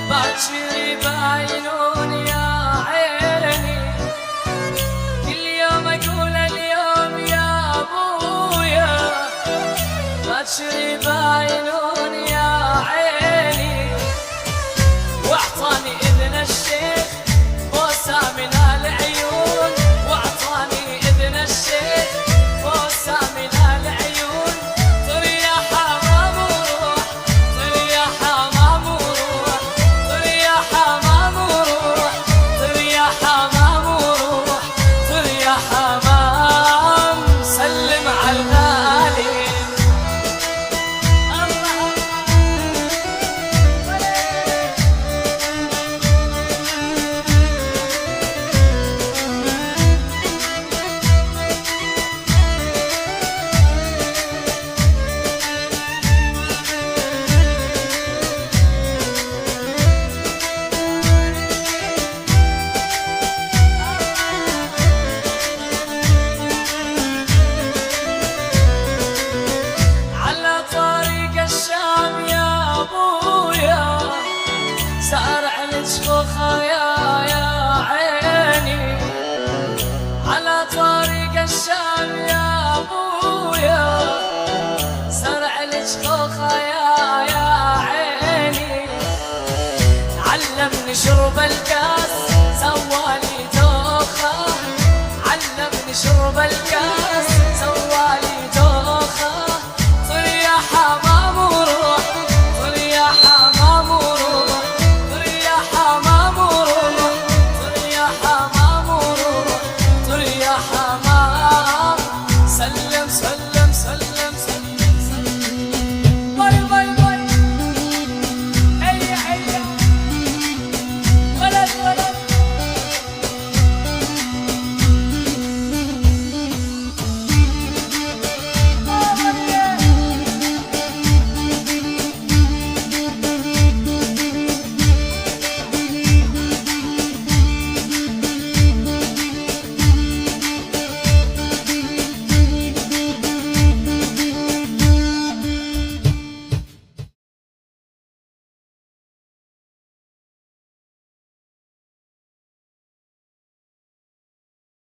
باكر بعينون يا عيني، كل يوم اقول اليوم يا ابويا، باكر بعينون يا عيني، واعطاني اذن الشيخ بوسه من العيون، واعطاني اذن الشيخ بوسه من العيون، طر يا حمام وروح، طر يا حمام وروح، طر يا حمام وروح، طر يا حمام وروح، طر يا حمام سلم على الغالي. سارع لشخوخة يا عيني، على طريق الشام يا ابويا، سارع لشخوخة يا عيني، علمني شرب الكاس سوالي دوخة، علمني شرب الكاس